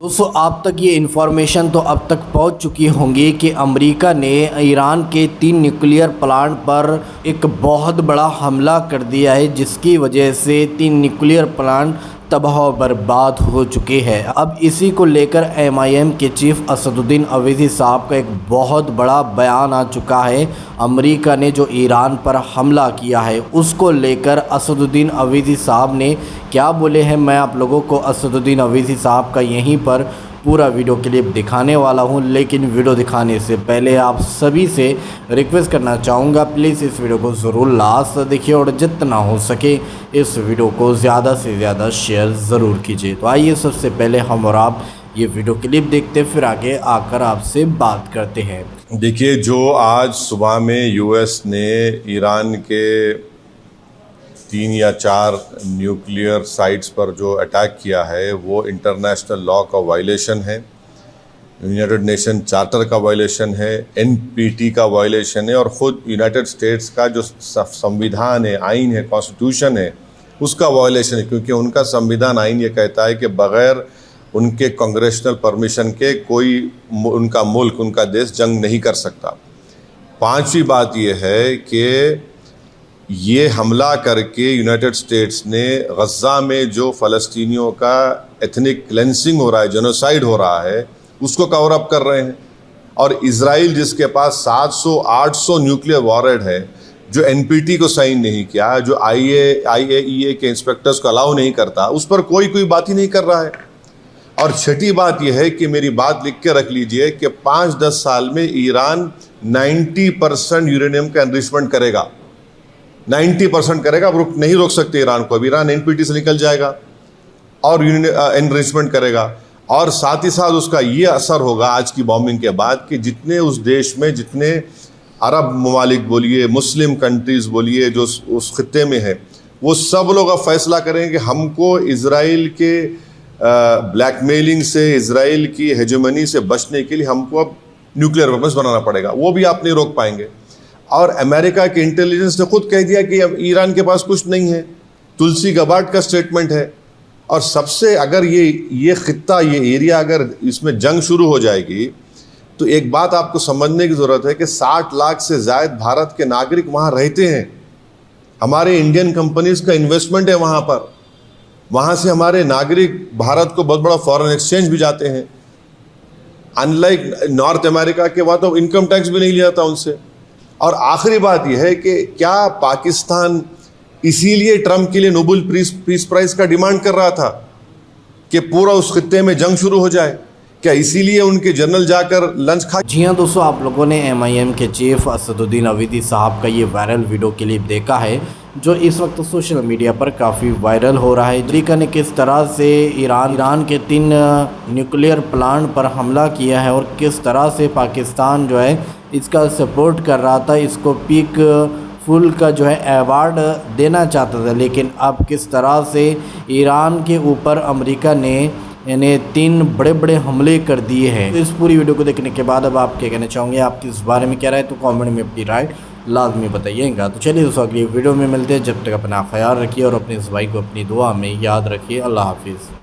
दोस्तों आप तक ये इन्फॉर्मेशन तो अब तक पहुंच चुकी होंगी कि अमेरिका ने ईरान के 3 न्यूक्लियर प्लांट पर एक बहुत बड़ा हमला कर दिया है, जिसकी वजह से 3 न्यूक्लियर प्लांट तबाह बर्बाद हो चुके हैं। अब इसी को लेकर MIM के चीफ असदुद्दीन अवैसी साहब का एक बहुत बड़ा बयान आ चुका है। अमेरिका ने जो ईरान पर हमला किया है उसको लेकर असदुद्दीन अवैसी साहब ने क्या बोले हैं, मैं आप लोगों को असदुद्दीन अवैसी साहब का यहीं पर पूरा वीडियो क्लिप दिखाने वाला हूं। लेकिन वीडियो दिखाने से पहले आप सभी से रिक्वेस्ट करना चाहूँगा, प्लीज़ इस वीडियो को ज़रूर लास्ट देखिए और जितना हो सके इस वीडियो को ज़्यादा से ज़्यादा शेयर ज़रूर कीजिए। तो आइए सबसे पहले हम और आप ये वीडियो क्लिप देखते फिर आगे आकर आपसे बात करते हैं। देखिए, जो आज सुबह में US ने ईरान के 3 या 4 न्यूक्लियर साइट्स पर जो अटैक किया है वो इंटरनेशनल लॉ का वायलेशन है, यूनाइटेड नेशन चार्टर का वायलेशन है, NPT का वायलेशन है और ख़ुद यूनाइटेड स्टेट्स का जो संविधान है, आइन है, कॉन्स्टिट्यूशन है, उसका वायलेशन है। क्योंकि उनका संविधान आइन ये कहता है कि बग़ैर उनके कांग्रेशनल परमिशन के कोई उनका मुल्क, उनका देश जंग नहीं कर सकता। 5वीं बात यह है कि ये हमला करके यूनाइटेड स्टेट्स ने गज़ा में जो फ़लस्तीनियों का एथनिक क्लेंसिंग हो रहा है, जेनोसाइड हो रहा है, उसको कवर अप कर रहे हैं। और इज़राइल जिसके पास 700-800 न्यूक्लियर वॉरहेड है, जो NPT को साइन नहीं किया, जो IAEA के इंस्पेक्टर्स को अलाउ नहीं करता, उस पर कोई बात ही नहीं कर रहा है। और छठी बात यह है कि मेरी बात लिख के रख लीजिए कि 5-10 साल में ईरान 90% यूरेनियम का एनरिचमेंट करेगा, 90% करेगा। अब नहीं रोक सकते ईरान को। अब ईरान NPT से निकल जाएगा और एनरिचमेंट करेगा। और साथ ही साथ उसका ये असर होगा आज की बॉम्बिंग के बाद कि जितने उस देश में, जितने अरब ममालिक बोलिए, मुस्लिम कंट्रीज़ बोलिए, जो उस खित्ते में है, वो सब लोग अब फैसला करेंगे कि हमको इज़राइल के ब्लैकमेलिंग से, इज़राइल की हेजेमनी से बचने के लिए हमको अब न्यूक्लियर वेपन्स बनाना पड़ेगा। वो भी आप नहीं रोक पाएंगे। और अमेरिका के इंटेलिजेंस ने खुद कह दिया कि अब ईरान के पास कुछ नहीं है। तुलसी गबार्ड का स्टेटमेंट है। और सबसे अगर ये खित्ता, ये एरिया अगर इसमें जंग शुरू हो जाएगी तो एक बात आपको समझने की ज़रूरत है कि 60 लाख से ज़्यादा भारत के नागरिक वहाँ रहते हैं। हमारे इंडियन कंपनीज़ का इन्वेस्टमेंट है वहाँ पर। वहाँ से हमारे नागरिक भारत को बहुत बड़ा फॉरेन एक्सचेंज भी जाते हैं। अनलाइक नॉर्थ अमेरिका के, वहाँ तो इनकम टैक्स भी नहीं लिया जाता उनसे। और आखिरी बात यह है कि क्या पाकिस्तान इसीलिए ट्रंप के लिए नोबेल पीस प्राइज़ का डिमांड कर रहा था कि पूरा उस खित्ते में जंग शुरू हो जाए? क्या इसीलिए उनके जनरल जाकर लंच खा? जी हाँ दोस्तों, आप लोगों ने MIM के चीफ असदुद्दीन अवैसी साहब का ये वायरल वीडियो क्लिप देखा है, जो इस वक्त सोशल मीडिया पर काफ़ी वायरल हो रहा है। अमेरिका ने किस तरह से ईरान के 3 न्यूक्लियर प्लांट पर हमला किया है और किस तरह से पाकिस्तान जो है इसका सपोर्ट कर रहा था, इसको पीक फुल का जो है अवार्ड देना चाहता था। लेकिन अब किस तरह से ईरान के ऊपर अमेरिका ने यानी 3 बड़े बड़े हमले कर दिए हैं। तो इस पूरी वीडियो को देखने के बाद अब आप क्या कहना चाहोगे, आपकी इस बारे में क्या राय, तो कमेंट में अपनी राय लाजमी बताइएगा। तो चलिए दोस्तों, अगली वीडियो में मिलते हैं। जब तक अपना ख्याल रखिए और अपने इस भाई को अपनी दुआ में याद रखिए। अल्लाह हाफिज़।